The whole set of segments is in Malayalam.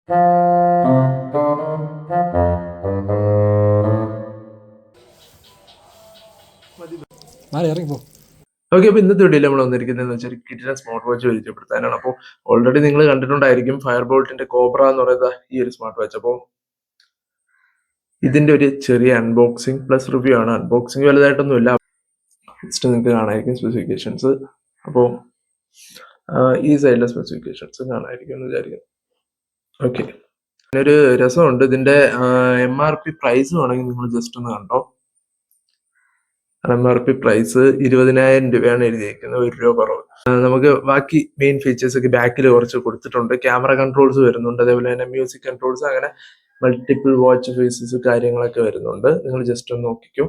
ഓക്കെ, അപ്പോൾ ഇന്നത്തെ വീഡിയോയിൽ നമ്മൾ വന്നിരിക്കുന്നതെന്ന് വെച്ചാൽ കിഡിലൻ സ്മാർട്ട് വാച്ച് പരിചയപ്പെടുത്താനാണ്. അപ്പോൾ ഓൾറെഡി നിങ്ങൾ കണ്ടിട്ടുണ്ടായിരിക്കും ഫയർബോൾട്ടിന്റെ കോബ്ര എന്ന് പറയുന്ന ഈ ഒരു സ്മാർട്ട് വാച്ച്. അപ്പോൾ ഇതിന്റെ ഒരു ചെറിയ അൺബോക്സിങ് പ്ലസ് റിവ്യൂ ആണ്. അൺബോക്സിങ് വലുതായിട്ടൊന്നുമില്ല, ജസ്റ്റ് നിങ്ങൾക്ക് കാണാമായിരിക്കും സ്പെസിഫിക്കേഷൻസ്. അപ്പോൾ ഈ സൈഡിലെ സ്പെസിഫിക്കേഷൻസ് കാണാമായിരിക്കും എന്ന് വിചാരിക്കുന്നു. ഓക്കെ, ഒരു രസമുണ്ട്. ഇതിന്റെ MRP പ്രൈസ് വേണമെങ്കിൽ നിങ്ങൾ ജസ്റ്റ് ഒന്ന് കണ്ടോ. MRP പ്രൈസ് 20,000 രൂപയാണ് എഴുതിയിരിക്കുന്നത്, 1 രൂപ കുറവ്. നമുക്ക് ബാക്കി മെയിൻ ഫീച്ചേഴ്സ് ഒക്കെ ബാക്കിൽ കുറച്ച് കൊടുത്തിട്ടുണ്ട്. ക്യാമറ കൺട്രോൾസ് വരുന്നുണ്ട്, അതേപോലെ തന്നെ മ്യൂസിക് കൺട്രോൾസ്, അങ്ങനെ മൾട്ടിപ്പിൾ വാച്ച് ഫേസസ് കാര്യങ്ങളൊക്കെ വരുന്നുണ്ട്. നിങ്ങൾ ജസ്റ്റ് ഒന്ന് നോക്കിക്കോ,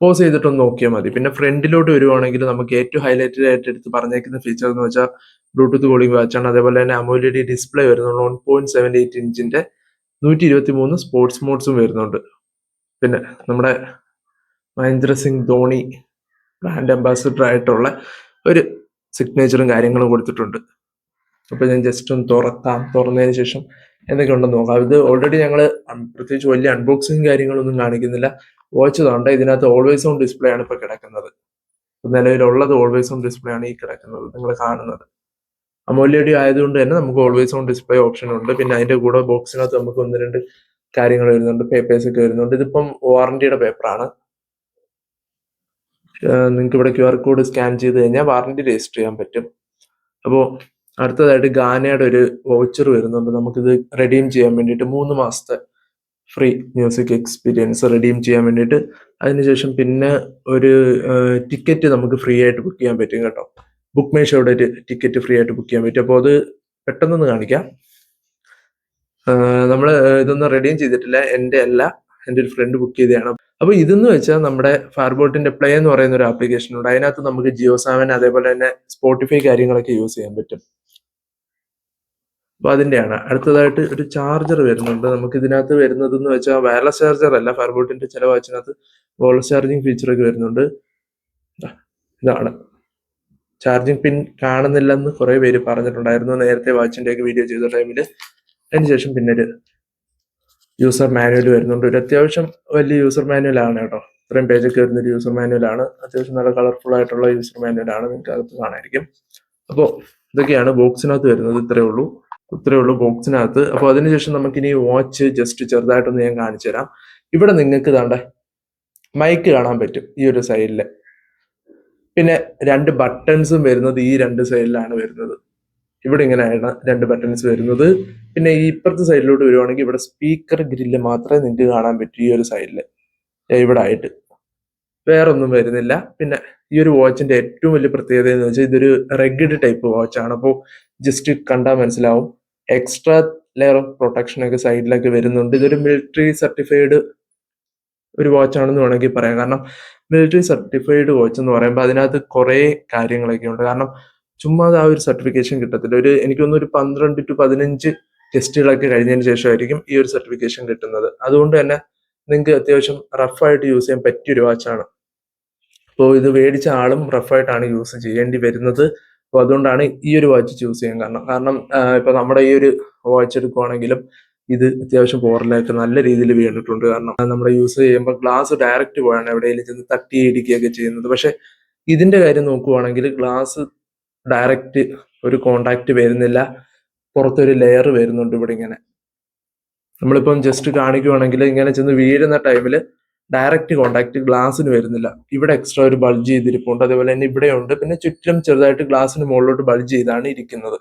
പോസ് ചെയ്തിട്ടൊന്ന് നോക്കിയാൽ മതി. പിന്നെ ഫ്രണ്ടിലോട്ട് വരുവാണെങ്കിൽ നമുക്ക് ഏറ്റവും ഹൈലൈറ്റഡ് ആയിട്ട് എടുത്ത് പറഞ്ഞേക്കുന്ന ഫീച്ചർ എന്ന് വെച്ചാൽ ബ്ലൂടൂത്ത് കൂളിംഗ് വാച്ചാണ്. അതേപോലെ തന്നെ AMOLED ഡിസ്പ്ലേ വരുന്നുണ്ട്, 1.78 ഇഞ്ചിന്റെ 123 സ്പോർട്സ് മോഡ്സും വരുന്നുണ്ട്. പിന്നെ നമ്മുടെ മഹേന്ദ്ര സിംഗ് ധോണി ബ്രാൻഡ് അംബാസിഡർ ആയിട്ടുള്ള ഒരു സിഗ്നേച്ചറും കാര്യങ്ങളും കൊടുത്തിട്ടുണ്ട്. അപ്പോൾ ഞാൻ ജസ്റ്റ് ഒന്ന് തുറന്നതിന് ശേഷം എന്തൊക്കെ ഉണ്ടെന്ന് നോക്കാം. ഇത് ഓൾറെഡി ഞങ്ങൾ പ്രത്യേകിച്ച് വലിയ അൺബോക്സിങ് കാര്യങ്ങളൊന്നും കാണിക്കുന്നില്ല. വാച്ച് തോണ്ട ഇതിനകത്ത് ഓൾവേസ് ഓൺ ഡിസ്പ്ലേ ആണ് ഇപ്പോൾ കിടക്കുന്നത്. നിലവിലുള്ളത് ഓൾവേസ് ഓൺ ഡിസ്പ്ലേ ആണ് ഈ കിടക്കുന്നത്, നിങ്ങൾ കാണുന്നത്. AMOLED ആയതുകൊണ്ട് തന്നെ നമുക്ക് ഓൾവേസ് ഓൺ ഡിസ്പ്ലേ ഓപ്ഷൻ ഉണ്ട്. പിന്നെ അതിന്റെ കൂടെ ബോക്സിനകത്ത് നമുക്ക് 1-2 കാര്യങ്ങൾ വരുന്നുണ്ട്, പേപ്പേഴ്സ് ഒക്കെ വരുന്നുണ്ട്. ഇതിപ്പം വാറന്റിയുടെ പേപ്പറാണ്. നിങ്ങൾക്ക് ഇവിടെ QR കോഡ് സ്കാൻ ചെയ്ത് കഴിഞ്ഞാൽ വാറന്റി രജിസ്റ്റർ ചെയ്യാൻ പറ്റും. അപ്പോൾ അടുത്തതായിട്ട് ഗാനയുടെ ഒരു വൗച്ചർ വരുന്നുണ്ട്. നമുക്കിത് റെഡീം ചെയ്യാൻ വേണ്ടിയിട്ട് 3 മാസത്തെ ഫ്രീ മ്യൂസിക് എക്സ്പീരിയൻസ് റെഡീം ചെയ്യാൻ വേണ്ടിയിട്ട്. അതിനുശേഷം പിന്നെ ഒരു ടിക്കറ്റ് നമുക്ക് ഫ്രീ ആയിട്ട് ബുക്ക് ചെയ്യാൻ പറ്റും കേട്ടോ. ബുക്ക് മൈ ഷോയുടെ ഒരു ടിക്കറ്റ് ഫ്രീ ആയിട്ട് ബുക്ക് ചെയ്യാൻ പറ്റും. അപ്പോൾ അത് പെട്ടെന്നൊന്ന് കാണിക്കാം. നമ്മൾ ഇതൊന്നും റെഡീം ചെയ്തിട്ടില്ല, എൻ്റെ അല്ല, എൻ്റെ ഒരു ഫ്രണ്ട് ബുക്ക് ചെയ്തതാണ്. അപ്പോൾ ഇതെന്ന് വെച്ചാൽ നമ്മുടെ ഫയർബോൾട്ടിന്റെ പ്ലേ എന്ന് പറയുന്ന ഒരു ആപ്ലിക്കേഷൻ ഉണ്ട്. അതിനകത്ത് നമുക്ക് ജിയോ 7 അതേപോലെ തന്നെ സ്പോട്ടിഫൈ കാര്യങ്ങളൊക്കെ യൂസ് ചെയ്യാൻ പറ്റും. അപ്പോൾ അതിൻ്റെയാണ്. അടുത്തതായിട്ട് ഒരു ചാർജർ വരുന്നുണ്ട്. നമുക്ക് ഇതിനകത്ത് വരുന്നതെന്ന് വെച്ചാൽ വയർലെസ് ചാർജർ അല്ല, ഫയർബോൾട്ടിന്റെ ചില വാച്ചിനകത്ത് വോൾസ് ചാർജിങ് ഫീച്ചറൊക്കെ വരുന്നുണ്ട്. ഇതാണ് ചാർജിങ് പിൻ. കാണുന്നില്ലെന്ന് കുറേ പേര് പറഞ്ഞിട്ടുണ്ടായിരുന്നു നേരത്തെ വാച്ചിൻ്റെയൊക്കെ വീഡിയോ ചെയ്ത ടൈമിൽ. അതിനുശേഷം പിന്നെ ഒരു യൂസർ മാനുവൽ വരുന്നുണ്ട്. ഒരു അത്യാവശ്യം വലിയ യൂസർ മാനുവലാണ് കേട്ടോ. ഇത്രയും പേജൊക്കെ വരുന്നൊരു യൂസർ മാനുവലാണ്. അത്യാവശ്യം നല്ല കളർഫുൾ ആയിട്ടുള്ള യൂസർ മാനുവലാണ്, നിങ്ങൾക്ക് അകത്ത് കാണാമായിരിക്കും. അപ്പോൾ ഇതൊക്കെയാണ് ബോക്സിനകത്ത് വരുന്നത്. ഇത്രയേ ഉള്ളൂ ബോക്സിനകത്ത്. അപ്പോൾ അതിനുശേഷം നമുക്കിനി വാച്ച് ജസ്റ്റ് ചെറുതായിട്ടൊന്ന് ഞാൻ കാണിച്ചു തരാം. ഇവിടെ നിങ്ങൾക്ക് ദാണ്ടെ മൈക്ക് കാണാൻ പറ്റും ഈ ഒരു സൈഡിൽ. പിന്നെ 2 ബട്ടൺസും വരുന്നത് ഈ 2 സൈഡിലാണ് വരുന്നത്. ഇവിടെ ഇങ്ങനെയാണ് 2 ബട്ടൺസ് വരുന്നത്. പിന്നെ ഈ ഇപ്പുറത്തെ സൈഡിലോട്ട് വരുവാണെങ്കിൽ ഇവിടെ സ്പീക്കർ ഗ്രില്ല് മാത്രമേ നിങ്ങൾക്ക് കാണാൻ പറ്റൂ ഈ ഒരു സൈഡിൽ, ഇവിടെ ആയിട്ട് വേറൊന്നും വരുന്നില്ല. പിന്നെ ഈ ഒരു വാച്ചിന്റെ ഏറ്റവും വലിയ പ്രത്യേകത എന്ന് വെച്ചാൽ ഇതൊരു റെഗഡ് ടൈപ്പ് വാച്ചാണ്. അപ്പോൾ ജസ്റ്റ് കണ്ടാൽ മനസ്സിലാവും എക്സ്ട്രാ ലെയർ ഓഫ് പ്രൊട്ടക്ഷൻ ഒക്കെ സൈഡിലൊക്കെ വരുന്നുണ്ട്. ഇതൊരു മിലിറ്ററി സർട്ടിഫൈഡ് ഒരു വാച്ചാണെന്ന് വേണമെങ്കിൽ പറയാം. കാരണം മിലിറ്ററി സർട്ടിഫൈഡ് വാച്ച് എന്ന് പറയുമ്പോൾ അതിനകത്ത് കുറേ കാര്യങ്ങളൊക്കെ ഉണ്ട്. കാരണം ചുമ്മാ ആ ഒരു സർട്ടിഫിക്കേഷൻ കിട്ടത്തില്ല. എനിക്കൊന്നും ഒരു 12 to 15 ടെസ്റ്റുകളൊക്കെ കഴിഞ്ഞതിന് ശേഷമായിരിക്കും ഈ ഒരു സർട്ടിഫിക്കേഷൻ കിട്ടുന്നത്. അതുകൊണ്ട് തന്നെ നിങ്ങൾക്ക് അത്യാവശ്യം റഫായിട്ട് യൂസ് ചെയ്യാൻ പറ്റിയൊരു വാച്ചാണ്. അപ്പോൾ ഇത് മേടിച്ച ആളും റഫായിട്ടാണ് യൂസ് ചെയ്യേണ്ടി വരുന്നത്. അപ്പോൾ അതുകൊണ്ടാണ് ഈ ഒരു വാച്ച് ചൂസ് ചെയ്യാൻ കാരണം ഇപ്പൊ നമ്മുടെ ഈ ഒരു വാച്ച് എടുക്കുവാണെങ്കിലും ഇത് അത്യാവശ്യം പോറലൊക്കെ നല്ല രീതിയിൽ വീണിട്ടുണ്ട്. കാരണം നമ്മുടെ യൂസ് ചെയ്യുമ്പോൾ ഗ്ലാസ് ഡയറക്റ്റ് പോയാണ് എവിടെയെങ്കിലും ചെന്ന് തട്ടി ഇടിക്കുകയൊക്കെ ചെയ്യുന്നത്. പക്ഷെ ഇതിന്റെ കാര്യം നോക്കുവാണെങ്കിൽ ഗ്ലാസ് ഡയറക്റ്റ് ഒരു കോണ്ടാക്ട് വരുന്നില്ല, പുറത്തൊരു ലെയർ വരുന്നുണ്ട്. ഇവിടെ ഇങ്ങനെ നമ്മളിപ്പം ജസ്റ്റ് കാണിക്കുവാണെങ്കിൽ ഇങ്ങനെ ചെന്ന് വീഴുന്ന ടൈമിൽ ഡയറക്റ്റ് കോണ്ടാക്ട് ഗ്ലാസ്സിന് വരുന്നില്ല. ഇവിടെ എക്സ്ട്രാ ഒരു ബൾജ് ചെയ്തിരിപ്പുണ്ട്, അതേപോലെ തന്നെ ഇവിടെ ഉണ്ട്. പിന്നെ ചുറ്റും ചെറുതായിട്ട് ഗ്ലാസ്സിന് മുകളിലോട്ട് ബൾജ് ചെയ്താണ് ഇരിക്കുന്നത്.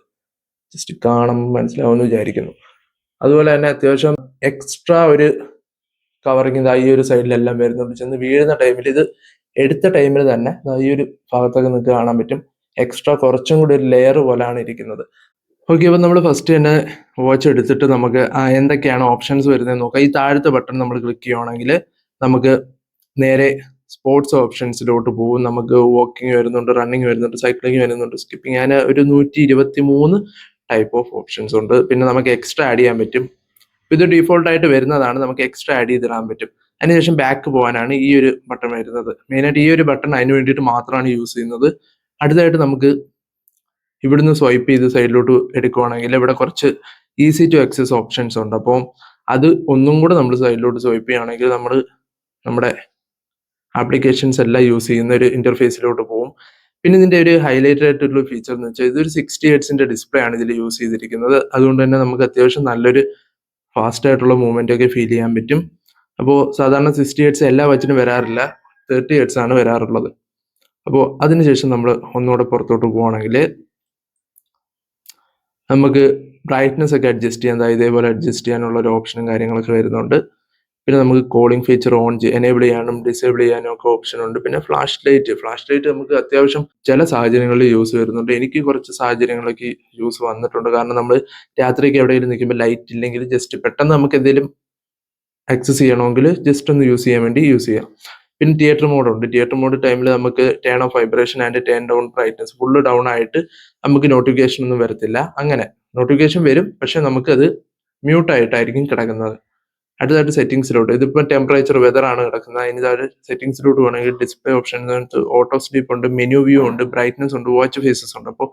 ജസ്റ്റ് കാണുമ്പോൾ മനസ്സിലാവുമെന്ന് വിചാരിക്കുന്നു. അതുപോലെ തന്നെ അത്യാവശ്യം എക്സ്ട്രാ ഒരു കവറിങ് ഈ ഒരു സൈഡിലെല്ലാം വരുന്നുണ്ട്. ചെന്ന് വീഴുന്ന ടൈമിൽ ഇത് എടുത്ത ടൈമിൽ തന്നെ ഈ ഒരു ഭാഗത്തൊക്കെ നിങ്ങൾക്ക് കാണാൻ പറ്റും എക്സ്ട്രാ കുറച്ചും കൂടി ഒരു ലെയർ പോലെയാണ് ഇരിക്കുന്നത്. ഓക്കെ, അപ്പോൾ നമ്മൾ ഫസ്റ്റ് തന്നെ വാച്ച് എടുത്തിട്ട് നമുക്ക് എന്തൊക്കെയാണ് ഓപ്ഷൻസ് വരുന്നത് നോക്കാം. ഈ താഴത്തെ ബട്ടൺ നമ്മൾ ക്ലിക്ക് ചെയ്യുവാണെങ്കിൽ നമുക്ക് നേരെ സ്പോർട്സ് ഓപ്ഷൻസിലോട്ട് പോകും. നമുക്ക് വാക്കിംഗ് വരുന്നുണ്ട്, റണ്ണിങ് വരുന്നുണ്ട്, സൈക്ലിംഗ് വരുന്നുണ്ട്, സ്കിപ്പിംഗ്, അങ്ങനെ ഒരു 123 ടൈപ്പ് ഓഫ് ഓപ്ഷൻസ് ഉണ്ട്. പിന്നെ നമുക്ക് എക്സ്ട്രാ ആഡ് ചെയ്യാൻ പറ്റും. ഇത് ഡീഫോൾട്ട് ആയിട്ട് വരുന്നതാണ്, നമുക്ക് എക്സ്ട്രാ ആഡ് ചെയ്തിടാൻ പറ്റും. അതിനുശേഷം ബാക്ക് പോകാനാണ് ഈ ഒരു ബട്ടൺ വരുന്നത്. മെയിനായിട്ട് ഈ ഒരു ബട്ടൺ അതിന് വേണ്ടിയിട്ട് മാത്രമാണ് യൂസ് ചെയ്യുന്നത്. അടുത്തതായിട്ട് നമുക്ക് ഇവിടുന്ന് സ്വൈപ്പ് ചെയ്ത് സൈഡിലോട്ട് എടുക്കുവാണെങ്കിൽ ഇവിടെ കുറച്ച് ഈസി ടു ആക്സസ് ഓപ്ഷൻസ് ഉണ്ട്. അപ്പോൾ അത് ഒന്നും കൂടെ നമ്മൾ സൈഡിലോട്ട് സ്വൈപ്പ് ചെയ്യുകയാണെങ്കിൽ നമ്മൾ നമ്മുടെ ആപ്ലിക്കേഷൻസ് എല്ലാം യൂസ് ചെയ്യുന്ന ഒരു ഇന്റർഫേസിലോട്ട് പോകും. പിന്നെ ഇതിന്റെ ഒരു ഹൈലൈറ്റഡ് ആയിട്ടുള്ള ഫീച്ചർ എന്ന് വെച്ചാൽ ഇതൊരു 60 ഹെർട്സിന്റെ ഡിസ്പ്ലേ ആണ് ഇതിൽ യൂസ് ചെയ്തിരിക്കുന്നത്. അതുകൊണ്ട് തന്നെ നമുക്ക് അത്യാവശ്യം നല്ലൊരു ഫാസ്റ്റ് ആയിട്ടുള്ള മൂവ്മെന്റ് ഒക്കെ ഫീൽ ചെയ്യാൻ പറ്റും. അപ്പോൾ സാധാരണ 60 ഹെർട്സ് എല്ലാ വാച്ചിനും വരാറില്ല, 30 ഹെർട്സ് ആണ് വരാറുള്ളത്. അപ്പോൾ അതിനുശേഷം നമ്മൾ ഒന്നുകൂടെ പുറത്തോട്ട് പോവുകയാണെങ്കിൽ നമുക്ക് ബ്രൈറ്റ്നസ് ഒക്കെ അഡ്ജസ്റ്റ് ചെയ്യാൻ, ഇതേപോലെ അഡ്ജസ്റ്റ് ചെയ്യാനുള്ള ഒരു ഓപ്ഷനും കാര്യങ്ങളൊക്കെ വരുന്നുണ്ട്. പിന്നെ നമുക്ക് കോളിംഗ് ഫീച്ചർ എനേബിൾ ചെയ്യാനും ഡിസേബിൾ ചെയ്യാനും ഒക്കെ ഓപ്ഷൻ ഉണ്ട്. പിന്നെ ഫ്ലാഷ് ലൈറ്റ് നമുക്ക് അത്യാവശ്യം ചില സാഹചര്യങ്ങളിൽ യൂസ് വരുന്നുണ്ട്. എനിക്ക് കുറച്ച് സാഹചര്യങ്ങളൊക്കെ യൂസ് വന്നിട്ടുണ്ട്. കാരണം നമ്മൾ രാത്രിയൊക്കെ എവിടെയെങ്കിലും നിൽക്കുമ്പോൾ ലൈറ്റ് ഇല്ലെങ്കിൽ ജസ്റ്റ് പെട്ടെന്ന് നമുക്ക് എന്തെങ്കിലും ആക്സസ് ചെയ്യണമെങ്കിൽ ജസ്റ്റ് ഒന്ന് യൂസ് ചെയ്യാൻ വേണ്ടി യൂസ് ചെയ്യാം. പിന്നെ തിയേറ്റർ മോഡ് ടൈമിൽ നമുക്ക് turn of vibration and turn down brightness full down ആയിട്ട് നമുക്ക് നോട്ടിഫിക്കേഷൻ ഒന്നും വരത്തില്ല. അങ്ങനെ നോട്ടിഫിക്കേഷൻ വരും, പക്ഷെ നമുക്കത് മ്യൂട്ടായിട്ടായിരിക്കും കിടക്കുന്നത്. അടുത്തതായിട്ട് സെറ്റിംഗ്സിലോട്ട്, ഇതിപ്പോൾ ടെമ്പറേച്ചർ വെതർ ആണ് കിടക്കുന്നത്. അതിന് താഴെ സെറ്റിംഗ്സിലോട്ട് പോകണമെങ്കിൽ ഡിസ്പ്ലേ ഓപ്ഷൻ, ഓട്ടോ സ്ലീപ്പ് ഉണ്ട്, മെനു വ്യൂ ഉണ്ട്, ബ്രൈറ്റ്നസ് ഉണ്ട്, വാച്ച് ഫേസസ് ഉണ്ട്. അപ്പോൾ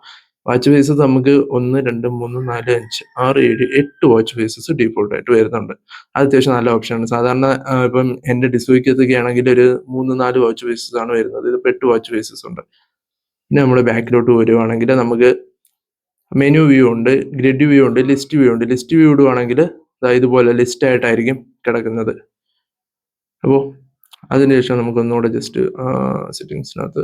വാച്ച് ഫേസസ് നമുക്ക് 1, 2, 3, 4, 5, 6, 7, 8 വാച്ച് ഫേസസ് ഡീഫോൾട്ട് ആയിട്ട് വരുന്നുണ്ട്. അത് അത്യാവശ്യം നല്ല ഓപ്ഷനാണ്. സാധാരണ ഇപ്പം എൻ്റെ ഡിസ്വയ്ക്കത്തൊക്കെ ആണെങ്കിൽ ഒരു 3-4 വാച്ച് ഫേസസ് ആണ് വരുന്നത്. ഇതിപ്പോൾ 8 വാച്ച് ഫേസസ് ഉണ്ട്. പിന്നെ നമ്മൾ ബാക്കിലോട്ട് വരുവാണെങ്കിൽ നമുക്ക് മെനു വ്യൂ ഉണ്ട്, ഗ്രിഡ് വ്യൂ ഉണ്ട്, ലിസ്റ്റ് വ്യൂ ഇടുവാണെങ്കിൽ ഇതുപോലെ ലിസ്റ്റ് ആയിട്ടായിരിക്കും കിടക്കുന്നത്. അപ്പോൾ അതിനുശേഷം നമുക്ക് ഒന്നുകൂടെ ജസ്റ്റ് സെറ്റിംഗ്സിനകത്ത്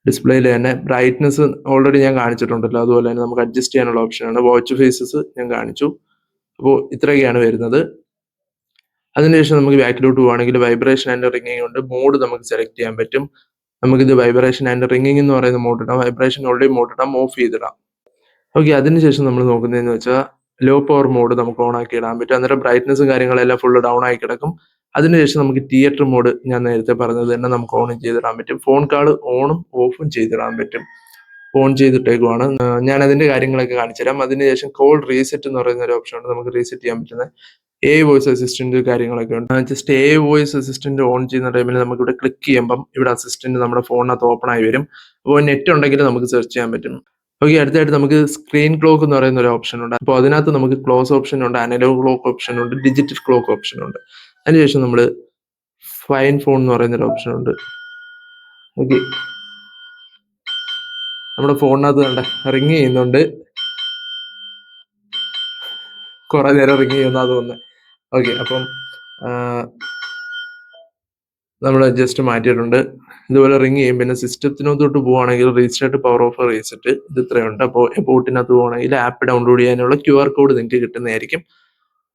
ഡിസ്പ്ലേയിൽ തന്നെ ബ്രൈറ്റ്നസ് ഓൾറെഡി ഞാൻ കാണിച്ചിട്ടുണ്ടല്ലോ, അതുപോലെ തന്നെ നമുക്ക് അഡ്ജസ്റ്റ് ചെയ്യാനുള്ള ഓപ്ഷനാണ്. വാച്ച് ഫേസസ് ഞാൻ കാണിച്ചു. അപ്പോൾ ഇത്രയൊക്കെയാണ് വരുന്നത്. അതിനുശേഷം നമുക്ക് ബാക്കിലോട്ട് പോവുകയാണെങ്കിൽ വൈബ്രേഷൻ ആൻഡ് റിംഗിങ് ഉണ്ട്. മോഡ് നമുക്ക് സെലക്ട് ചെയ്യാൻ പറ്റും. നമുക്കിത് വൈബ്രേഷൻ ആൻഡ് റിംഗിങ് എന്ന് പറയുന്ന മോഡ് ഇടാം, വൈബ്രേഷൻ ഓൾറെഡി മോഡ് ഇടാം, ഓഫ് ചെയ്തിടാം. ഓക്കെ, അതിനുശേഷം നമ്മൾ നോക്കുന്നതെന്ന് വെച്ചാൽ ലോ പവർ മോഡ് നമുക്ക് ഓൺ ആക്കി ഇടാൻ പറ്റും. അന്നേരം ബ്രൈറ്റ്നസും കാര്യങ്ങളെല്ലാം ഫുള്ള് ഡൗൺ ആയി കിടക്കും. അതിനുശേഷം നമുക്ക് തിയേറ്റർ മോഡ് ഞാൻ നേരത്തെ പറഞ്ഞത് തന്നെ നമുക്ക് ഓൺ ചെയ്തിടാൻ പറ്റും. ഫോൺ കാൾ ഓണും ഓഫും ചെയ്തിടാൻ പറ്റും. ഓൺ ചെയ്തിട്ടേക്കുവാണ്. ഞാൻ അതിന്റെ കാര്യങ്ങളൊക്കെ കാണിച്ചുതരാം. അതിനുശേഷം കോൾ റീസെറ്റ് എന്ന് പറയുന്ന ഒരു ഓപ്ഷൻ ഉണ്ട്, നമുക്ക് റീസെറ്റ് ചെയ്യാൻ പറ്റുന്ന വോയിസ് അസിസ്റ്റന്റ് കാര്യങ്ങളൊക്കെ ഉണ്ട്. ജസ്റ്റ് വോയിസ് അസിസ്റ്റന്റ് ഓൺ ചെയ്യുന്ന ടൈമിൽ നമുക്ക് ഇവിടെ ക്ലിക്ക് ചെയ്യുമ്പം ഇവിടെ അസിസ്റ്റന്റ് നമ്മുടെ ഫോണിനകത്ത് ഓപ്പൺ ആയി വരും. അപ്പോൾ നെറ്റ് ഉണ്ടെങ്കിൽ നമുക്ക് സെർച്ച് ചെയ്യാൻ പറ്റും. ഓക്കെ, അടുത്തായിട്ട് നമുക്ക് സ്ക്രീൻ ക്ലോക്ക് എന്ന് പറയുന്ന ഒരു ഓപ്ഷൻ ഉണ്ട്. അപ്പോൾ അതിനകത്ത് നമുക്ക് ക്ലോസ് ഓപ്ഷൻ ഉണ്ട്, അനലോഗ് ക്ലോക്ക് ഓപ്ഷൻ ഉണ്ട്, ഡിജിറ്റൽ ക്ലോക്ക് ഓപ്ഷൻ ഉണ്ട്. അതിനുശേഷം നമ്മൾ ഫൈൻ ഫോൺ എന്ന് പറയുന്ന ഒരു ഓപ്ഷൻ ഉണ്ട്. ഓക്കെ, നമ്മുടെ ഫോണിനകത്ത് കണ്ട റിങ് ചെയ്യുന്നുണ്ട്, കുറെ നേരം റിങ് ചെയ്യുന്ന തോന്നുന്നത്. ഓക്കെ, അപ്പം നമ്മൾ ജസ്റ്റ് മാറ്റിയിട്ടുണ്ട്. ഇതുപോലെ റിങ് ചെയ്യും. പിന്നെ സിസ്റ്റത്തിനകത്തോട്ട് പോവുകയാണെങ്കിൽ റീസ്റ്റാർട്ട്, പവർ ഓഫ്, റീസെറ്റ്, ഇത് ഇത്രയുണ്ട്. അപ്പോൾ ബോട്ടിനകത്ത് പോവുകയാണെങ്കിൽ ആപ്പ് ഡൗൺലോഡ് ചെയ്യാനുള്ള QR കോഡ് നിങ്ങൾക്ക് കിട്ടുന്നതായിരിക്കും.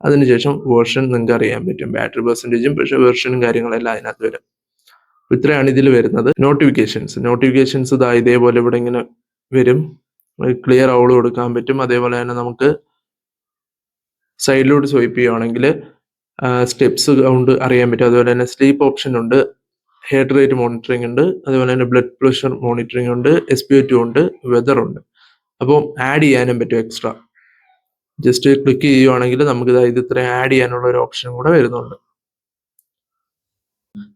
അതിനുശേഷം വേർഷൻ നിങ്ങൾക്ക് അറിയാൻ പറ്റും, ബാറ്ററി പെർസെൻറ്റേജും, പക്ഷേ വെർഷനും കാര്യങ്ങളെല്ലാം അതിനകത്ത് വരും. ഇത്രയാണ് ഇതിൽ വരുന്നത്. നോട്ടിഫിക്കേഷൻസ് ഇതേപോലെ ഇവിടെ ഇങ്ങനെ വരും. ക്ലിയർ ഔൾ കൊടുക്കാൻ പറ്റും. അതേപോലെ തന്നെ നമുക്ക് സൈഡിലോട്ട് സ്വൈപ്പ് ചെയ്യുകയാണെങ്കിൽ സ്റ്റെപ്സ് കൗണ്ട് അറിയാൻ പറ്റും. അതുപോലെ തന്നെ സ്ലീപ്പ് ഓപ്ഷൻ ഉണ്ട്, ഹെയർ റേറ്റ് മോണിറ്ററിംഗ് ഉണ്ട്, അതുപോലെ തന്നെ ബ്ലഡ് പ്രഷർ മോണിറ്ററിംഗ് ഉണ്ട്, SpO2 ഉണ്ട്, വെതർ ഉണ്ട്. അപ്പോൾ ആഡ് ചെയ്യാനും പറ്റും എക്സ്ട്രാ. ജസ്റ്റ് ക്ലിക്ക് ചെയ്യുവാണെങ്കിൽ നമുക്ക് ഇത് ഇത്രയും ആഡ് ചെയ്യാനുള്ള ഒരു ഓപ്ഷൻ കൂടെ വരുന്നുണ്ട്.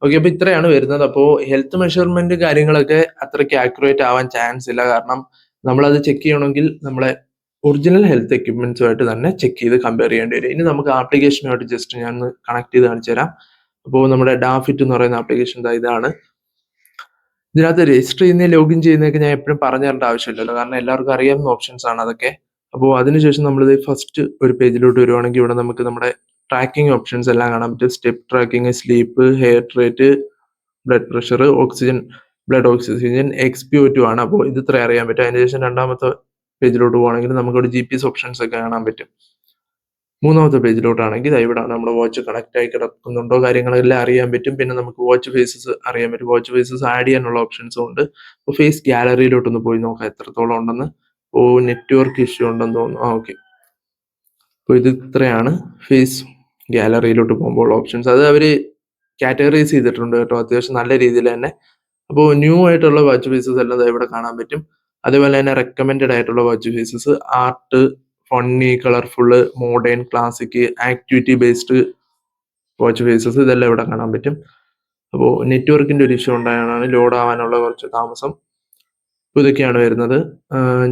ഓക്കെ, അപ്പൊ ഇത്രയാണ് വരുന്നത്. അപ്പോൾ ഹെൽത്ത് മെഷർമെന്റ് കാര്യങ്ങളൊക്കെ അത്രയ്ക്ക് ആക്യുറേറ്റ് ആവാൻ ചാൻസ് ഇല്ല. കാരണം നമ്മളത് ചെക്ക് ചെയ്യണമെങ്കിൽ നമ്മളെ ഒറിജിനൽ ഹെൽത്ത് എക്യുപ്മെന്റ്സുമായിട്ട് തന്നെ ചെക്ക് ചെയ്ത് കമ്പയർ ചെയ്യേണ്ടി വരും. ഇനി നമുക്ക് ആപ്ലിക്കേഷനുമായിട്ട് ജസ്റ്റ് ഞാൻ കണക്ട് ചെയ്ത് കാണിച്ചു തരാം. അപ്പോൾ നമ്മുടെ ഡാഫിറ്റ് എന്ന് പറയുന്ന ആപ്ലിക്കേഷൻ ഇതാണ്. ഇതിനകത്ത് രജിസ്റ്റർ ചെയ്യുന്ന ലോഗിൻ ചെയ്യുന്നതൊക്കെ ഞാൻ എപ്പോഴും പറഞ്ഞു തരേണ്ട ആവശ്യമില്ലല്ലോ, കാരണം എല്ലാവർക്കും അറിയാവുന്ന ഓപ്ഷൻസ് ആണ് അതൊക്കെ. അപ്പോൾ അതിനുശേഷം നമ്മളിത് ഫസ്റ്റ് ഒരു പേജിലോട്ട് വരുവാണെങ്കിൽ ഇവിടെ നമുക്ക് നമ്മുടെ ട്രാക്കിംഗ് ഓപ്ഷൻസ് എല്ലാം കാണാൻ പറ്റും. Step tracking, sleep, hair rate, blood pressure, blood oxygen, XPO2 ആണ്. അപ്പോൾ ഇത് ഇത്ര അറിയാൻ പറ്റും. അതിനുശേഷം രണ്ടാമത്തെ പേജിലോട്ട് പോവുകയാണെങ്കിൽ നമുക്കിവിടെ GPS ഓപ്ഷൻസ് ഒക്കെ കാണാൻ പറ്റും. മൂന്നാമത്തെ പേജിലോട്ടാണെങ്കിൽ ഇവിടെ നമ്മുടെ വാച്ച് കണക്ട് ആയി കിടക്കുന്നുണ്ടോ കാര്യങ്ങളെല്ലാം അറിയാൻ പറ്റും. പിന്നെ നമുക്ക് വാച്ച് ഫേസസ് അറിയാൻ പറ്റും. വാച്ച് ഫേസസ് ആഡ് ചെയ്യാനുള്ള ഓപ്ഷൻസും ഉണ്ട്. അപ്പോൾ ഫേസ് ഗാലറിയിലോട്ടൊന്ന് പോയി നോക്കാം എത്രത്തോളം ഉണ്ടെന്ന്. നെറ്റ്വർക്ക് ഇഷ്യൂ ഉണ്ടെന്ന് തോന്നുന്നു. ഓക്കെ, അപ്പോൾ ഇത് ഇത്രയാണ് ഫേസ് ഗാലറിയിലോട്ട് പോകുമ്പോൾ ഓപ്ഷൻസ്. അത് അവർ കാറ്റഗറൈസ് ചെയ്തിട്ടുണ്ട് കേട്ടോ, അത്യാവശ്യം നല്ല രീതിയിൽ തന്നെ. അപ്പോൾ ന്യൂ ആയിട്ടുള്ള വാച്ച് ഫേസസ് എല്ലാം ഇവിടെ കാണാൻ പറ്റും. അതേപോലെ തന്നെ റെക്കമെൻഡഡ് ആയിട്ടുള്ള watch faces, art, funny, colourful, modern, classic, activity based watch faces, ഇതെല്ലാം ഇവിടെ കാണാൻ പറ്റും. അപ്പോൾ നെറ്റ്വർക്കിന്റെ ഒരു ഇഷ്യൂ ഉണ്ടായാണ് ലോഡ് ആവാനുള്ള കുറച്ച് താമസം. അപ്പോൾ ഇതൊക്കെയാണ് വരുന്നത്.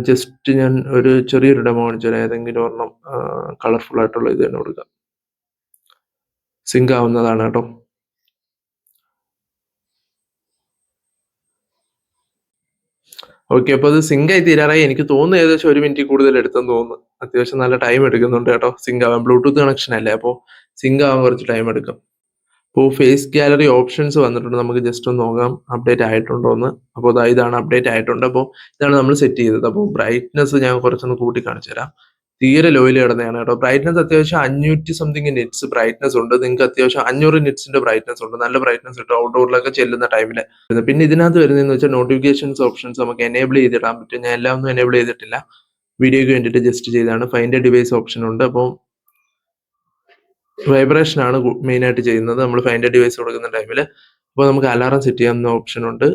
ജസ്റ്റ് ഞാൻ ഒരു ചെറിയൊരു ഡെമോ കാണിച്ചു തരാം. ഏതെങ്കിലും ഒരെണ്ണം കളർഫുൾ ആയിട്ടുള്ള ഇത് തന്നെ കൊടുക്കാം. സിങ്ക് ആവുന്നതാണ് കേട്ടോ. ഓക്കെ, അപ്പോൾ അത് സിങ്ക് ആയി തീരാറായി. എനിക്ക് തോന്നുന്നു ഏകദേശം 1 മിനിറ്റ് കൂടുതൽ എടുത്തെന്ന് തോന്നുന്നു. അത്യാവശ്യം നല്ല ടൈം എടുക്കുന്നുണ്ട് കേട്ടോ സിങ്ക് ആവാൻ. ബ്ലൂടൂത്ത് കണക്ഷൻ അല്ലേ, അപ്പോൾ സിങ്ക് ആവാൻ കുറച്ച് ടൈം എടുക്കും. അപ്പോൾ ഫേസ് ഗാലറി ഓപ്ഷൻസ് വന്നിട്ടുണ്ട്. നമുക്ക് ജസ്റ്റ് ഒന്ന് നോക്കാം അപ്ഡേറ്റ് ആയിട്ടുണ്ടോ എന്ന്. അപ്പോൾ ഇതാണ് അപ്ഡേറ്റ് ആയിട്ടുണ്ട്. അപ്പോൾ ഇതാണ് നമ്മൾ സെറ്റ് ചെയ്തത്. അപ്പോൾ ബ്രൈറ്റ്നസ് ഞാൻ കുറച്ചൊന്ന് കൂട്ടി കാണിച്ചു തരാം. തീരെ ലോയിൽ കിടന്നതാണ് കേട്ടോ. ബ്രൈറ്റ്നസ് അത്യാവശ്യം 500 സംതിങ് നിറ്റ്സ് ബ്രൈറ്റ്നസ് ഉണ്ട്. നിങ്ങൾക്ക് അത്യാവശ്യം 500 നിറ്റ്സിന്റെ ബ്രൈറ്റ്നസ് ഉണ്ട്. നല്ല ബ്രൈറ്റ്നസ് കിട്ടും ഔട്ട്ഡോറിലൊക്കെ ചെല്ലുന്ന ടൈമിൽ. പിന്നെ ഇതിനകത്ത് വരുന്നതെന്ന് വെച്ചാൽ നോട്ടിഫിക്കേഷൻസ് ഓപ്ഷൻസ് നമുക്ക് എനേബിൾ ചെയ്തിടാൻ പറ്റും. ഞാൻ എല്ലാം ഒന്നും എനേബിൾ ചെയ്തിട്ടില്ല, വീഡിയോയ്ക്ക് വേണ്ടിയിട്ട് ജസ്റ്റ് ചെയ്താണ്. ഫൈൻഡ് എ ഡിവൈസ് ഓപ്ഷൻ ഉണ്ട്. അപ്പോൾ വൈബ്രേഷൻ ആണ് മെയിൻ ആയിട്ട് ചെയ്യുന്നത് നമ്മൾ ഫൈൻഡ് എ ഡിവൈസ് കൊടുക്കുന്ന ടൈമിൽ. അപ്പോൾ നമുക്ക് അലാറം സെറ്റ് ചെയ്യാവുന്ന ഓപ്ഷൻ ഉണ്ട്.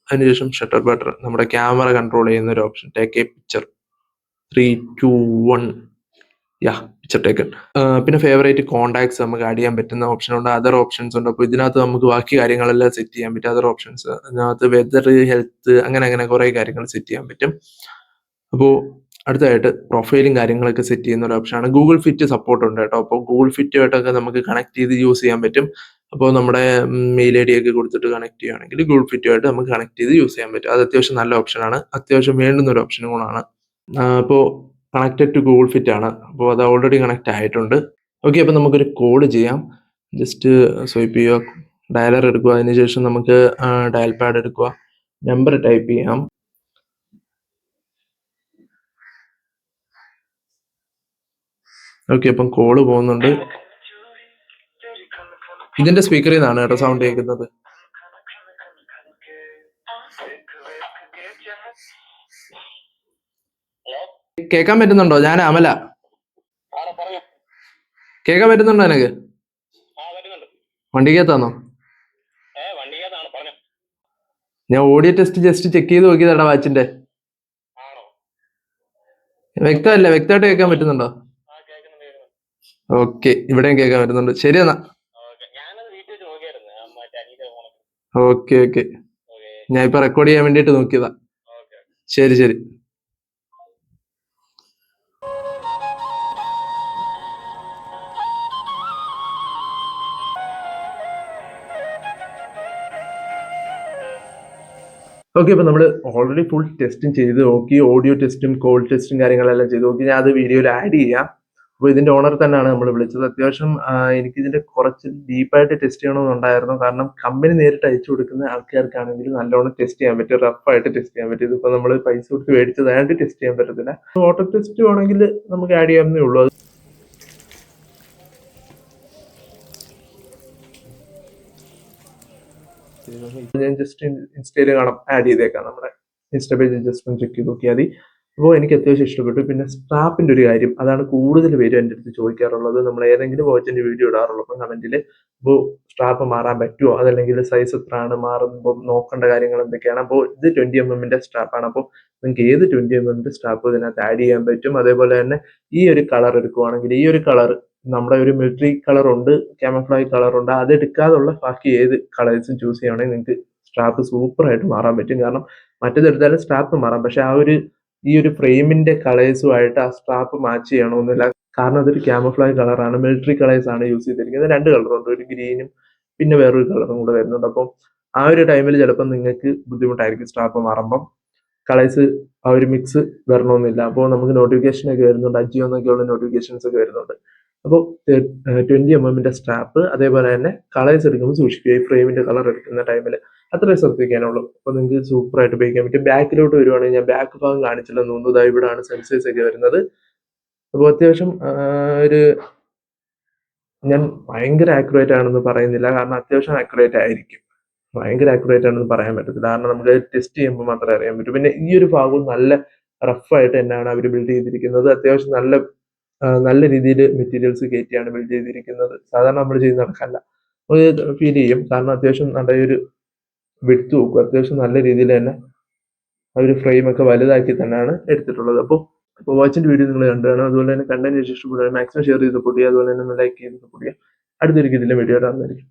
അതിനുശേഷം ഷട്ടർ ബട്ടൺ, നമ്മുടെ ക്യാമറ കൺട്രോൾ ചെയ്യുന്ന ഒരു option, take A picture 3, 2, 1, picture taken. പിന്നെ ഫേവറേറ്റ് കോൺടാക്ട്സ് നമുക്ക് ആഡ് ചെയ്യാൻ പറ്റുന്ന ഓപ്ഷൻ ഉണ്ട്. അതർ ഓപ്ഷൻസ് ഉണ്ട്. അപ്പോൾ ഇതിനകത്ത് നമുക്ക് ബാക്കി കാര്യങ്ങളെല്ലാം സെറ്റ് ചെയ്യാൻ പറ്റും. അതർ ഓപ്ഷൻസ് അതിനകത്ത് വെതർ, ഹെൽത്ത്, അങ്ങനെ കുറേ കാര്യങ്ങൾ സെറ്റ് ചെയ്യാൻ പറ്റും. അപ്പോൾ അടുത്തതായിട്ട് പ്രൊഫൈലും കാര്യങ്ങളൊക്കെ സെറ്റ് ചെയ്യുന്ന ഒരു ഓപ്ഷനാണ്. ഗൂഗിൾ ഫിറ്റ് സപ്പോർട്ട് ഉണ്ട് കേട്ടോ. അപ്പോൾ ഗൂഗിൾ ഫിറ്റുമായിട്ടൊക്കെ നമുക്ക് കണക്ട് ചെയ്ത് യൂസ് ചെയ്യാൻ പറ്റും. അപ്പോൾ നമ്മുടെ മെയിൽ ഐ ഡി ഒക്കെ കൊടുത്തിട്ട് കണക്ട് ചെയ്യുകയാണെങ്കിൽ ഗൂഗിൾ ഫിറ്റുമായിട്ട് നമുക്ക് കണക്ട് ചെയ്ത് യൂസ് ചെയ്യാൻ പറ്റും. അത് അത്യാവശ്യം നല്ല ഓപ്ഷനാണ്, അത്യാവശ്യം വേണ്ടുന്ന ഒരു ഓപ്ഷനും കൂടാണ്. അപ്പോൾ കണക്റ്റഡ് ടു ഗൂഗിൾ ഫിറ്റ് ആണ്. അപ്പോൾ അത് ഓൾറെഡി കണക്ട് ആയിട്ടുണ്ട്. ഓക്കെ, അപ്പോൾ നമുക്കൊരു കോഡ് ചെയ്യാം. ജസ്റ്റ് സ്വൈപ്പ് ചെയ്യുക, ഡയലർ എടുക്കുക. അതിനുശേഷം നമുക്ക് ഡയൽ പാഡ് എടുക്കുക, നമ്പർ ടൈപ്പ് ചെയ്യാം. ഓക്കെ, അപ്പം കോള് പോകുന്നുണ്ട്. ഇതിന്റെ സ്പീക്കറിൽ നിന്നാണ് കേട്ടോ സൗണ്ട് കേൾക്കുന്നത്. കേൾക്കാൻ പറ്റുന്നുണ്ടോ? ഞാൻ അമല. കേൾക്കാൻ പറ്റുന്നുണ്ടോ എനിക്ക്? വണ്ടിക്കകത്താണോ? ഞാൻ ഓഡിയോ ടെസ്റ്റ് ജസ്റ്റ് ചെക്ക് ചെയ്ത് നോക്കിയതാടാ വാച്ചിന്റെ. വ്യക്തമായിട്ട് കേൾക്കാൻ പറ്റുന്നുണ്ടോ? ഓക്കെ, ഇവിടെയും കേൾക്കാൻ പറ്റുന്നുണ്ട്. ശരി എന്നാ. ഓക്കെ, ഞാൻ ഇപ്പൊ റെക്കോർഡ് ചെയ്യാൻ വേണ്ടിട്ട് നോക്കിയതാ. ശരി. ഓക്കെ, അപ്പോൾ നമ്മൾ ഓൾറെഡി ഫുൾ ടെസ്റ്റും ചെയ്ത് നോക്കി. ഓഡിയോ ടെസ്റ്റും കോൾ ടെസ്റ്റും കാര്യങ്ങളെല്ലാം ചെയ്ത് നോക്കി. ഞാൻ അത് വീഡിയോയിൽ ആഡ് ചെയ്യാം. അപ്പോൾ ഇതിന്റെ ഓണർ തന്നെയാണ് നമ്മൾ വിളിച്ചത്. അത്യാവശ്യം എനിക്കിതിന്റെ കുറച്ച് ഡീപ്പായിട്ട് ടെസ്റ്റ് ചെയ്യണമെന്നുണ്ടായിരുന്നു. കാരണം കമ്പനി നേരിട്ട് അയച്ചു കൊടുക്കുന്ന ആൾക്കാർക്കാണെങ്കിൽ നല്ലോണം ടെസ്റ്റ് ചെയ്യാൻ പറ്റും, റഫായിട്ട് ടെസ്റ്റ് ചെയ്യാൻ പറ്റും. ഇതിപ്പോൾ നമ്മൾ പൈസ കൊടുത്ത് മേടിച്ചതായിട്ട് ടെസ്റ്റ് ചെയ്യാൻ പറ്റത്തില്ല. ഓട്ടോ ടെസ്റ്റ് ആണെങ്കിൽ നമുക്ക് ആഡ് ചെയ്യാവുന്നേ ഉള്ളൂ. ഞാൻ ജസ്റ്റ് ഇൻസ്റ്റയിൽ കാണാം, ആഡ് ചെയ്തേക്കാം. നമ്മുടെ ഇൻസ്റ്റ പേജ് ജസ്റ്റ് ഒന്ന് ചെക്ക് ചെയ്ത് നോക്കിയാൽ മതി. അപ്പോൾ എനിക്ക് അത്യാവശ്യം ഇഷ്ടപ്പെട്ടു. പിന്നെ സ്ട്രാപ്പിന്റെ ഒരു കാര്യം, അതാണ് കൂടുതൽ പേര് എൻ്റെ അടുത്ത് ചോദിക്കാറുള്ളത്. നമ്മൾ ഏതെങ്കിലും വാച്ചിന്റെ വീഡിയോ ഇടാറുള്ളൂ അപ്പം കമന്റിൽ. അപ്പോൾ സ്ട്രാപ്പ് മാറാൻ പറ്റുമോ, അതല്ലെങ്കിൽ സൈസ് എത്രയാണ്, മാറുമ്പോൾ നോക്കേണ്ട കാര്യങ്ങൾ എന്തൊക്കെയാണ്. അപ്പോൾ ഇത് 20mm സ്ട്രാപ്പാണ്. അപ്പോൾ നിങ്ങൾക്ക് ഏത് 20mm സ്ട്രാപ്പ് ഇതിനകത്ത് ആഡ് ചെയ്യാൻ പറ്റും. അതേപോലെ തന്നെ ഈ ഒരു കളർ എടുക്കുവാണെങ്കിൽ ഈ ഒരു കളർ നമ്മുടെ ഒരു മിലിറ്ററി കളർ ഉണ്ട്, ക്യാമഫ്ലാഗ് കളർ ഉണ്ട്. അത് എടുക്കാതുള്ള ബാക്കി ഏത് കളേഴ്സും ചൂസ് ചെയ്യുകയാണെങ്കിൽ നിങ്ങൾക്ക് സ്ട്രാപ്പ് സൂപ്പർ ആയിട്ട് മാറാൻ പറ്റും. കാരണം മറ്റേത് എടുത്താലും സ്ട്രാപ്പ് മാറാം, പക്ഷെ ഈ ഒരു ഫ്രെയിമിന്റെ കളേഴ്സുമായിട്ട് ആ സ്ട്രാപ്പ് മാച്ച് ചെയ്യണമെന്നില്ല. കാരണം അതൊരു ക്യാമഫ്ലാഗ് കളറാണ്, മിലിറ്ററി കളേഴ്സ് ആണ് യൂസ് ചെയ്തിരിക്കുന്നത്. 2 കളറുണ്ട്, ഒരു ഗ്രീനും പിന്നെ വേറൊരു കളറും കൂടെ വരുന്നുണ്ട്. അപ്പം ആ ഒരു ടൈമിൽ ചിലപ്പോൾ നിങ്ങൾക്ക് ബുദ്ധിമുട്ടായിരിക്കും സ്ട്രാപ്പ് മാറുമ്പം. കളേഴ്സ് ആ ഒരു മിക്സ് വരണമെന്നില്ല. അപ്പോൾ നമുക്ക് നോട്ടിഫിക്കേഷൻ ഒക്കെ വരുന്നുണ്ട്, അജിയോ എന്നൊക്കെയുള്ള നോട്ടിഫിക്കേഷൻസ് ഒക്കെ വരുന്നുണ്ട്. അപ്പോൾ 20mm സ്ട്രാപ്പ്, അതേപോലെ തന്നെ കളേഴ്സ് എടുക്കുമ്പോൾ സൂക്ഷിക്കുക. ഈ ഫ്രെയിമിന്റെ കളർ എടുക്കുന്ന ടൈമിൽ അത്രയും ശ്രദ്ധിക്കാനുള്ളൂ. അപ്പോൾ നിങ്ങൾക്ക് സൂപ്പറായിട്ട് ഉപയോഗിക്കാൻ പറ്റും. ബാക്കിലോട്ട് വരുവാണെങ്കിൽ ഞാൻ ബാക്ക് ഭാഗം കാണിച്ചില്ലെന്ന് തോന്നുന്നു. ഇവിടെയാണ് സെൻസേഴ്സ് ഒക്കെ വരുന്നത്. അപ്പോൾ അത്യാവശ്യം ഞാൻ ഭയങ്കര ആക്യുറേറ്റ് ആണെന്ന് പറയുന്നില്ല, കാരണം അത്യാവശ്യം ആക്യുറേറ്റ് ആയിരിക്കും. ഭയങ്കര ആക്യുറേറ്റ് ആണെന്ന് പറയാൻ പറ്റത്തില്ല, കാരണം നമുക്ക് ടെസ്റ്റ് ചെയ്യുമ്പോൾ മാത്രമേ അറിയാൻ പറ്റൂ. പിന്നെ ഈ ഒരു ഭാഗവും നല്ല റഫായിട്ട് തന്നെയാണ് അവർ ബിൽഡ് ചെയ്തിരിക്കുന്നത്. അത്യാവശ്യം നല്ല രീതിയിൽ മെറ്റീരിയൽസ് കയറ്റിയാണ് ബിൽഡ് ചെയ്തിരിക്കുന്നത്. സാധാരണ നമ്മൾ ചെയ്യുന്ന കണക്കല്ല. ഫീൽ ചെയ്യും, കാരണം അത്യാവശ്യം നല്ല ഒരു വിഡ്ത്ത് നോക്കും. അത്യാവശ്യം നല്ല രീതിയിൽ തന്നെ ആ ഒരു ഫ്രെയിമൊക്കെ വലുതാക്കി തന്നെയാണ് എടുത്തിട്ടുള്ളത്. അപ്പോൾ വാച്ചിന്റെ വീഡിയോ നിങ്ങൾ കണ്ടാണ്. അതുപോലെ തന്നെ കണ്ടന്റ് ഇഷ്ടപ്പെടുക, മാക്സിമം ഷെയർ ചെയ്ത് സപ്പോർട്ട് ചെയ്യുക. അതുപോലെ തന്നെ ലൈക്ക് ചെയ്ത് സപ്പോർട്ട് ചെയ്യുക. അടുത്തൊരു ഇതിലെ വീഡിയോ ഇടാവുന്നതായിരിക്കും.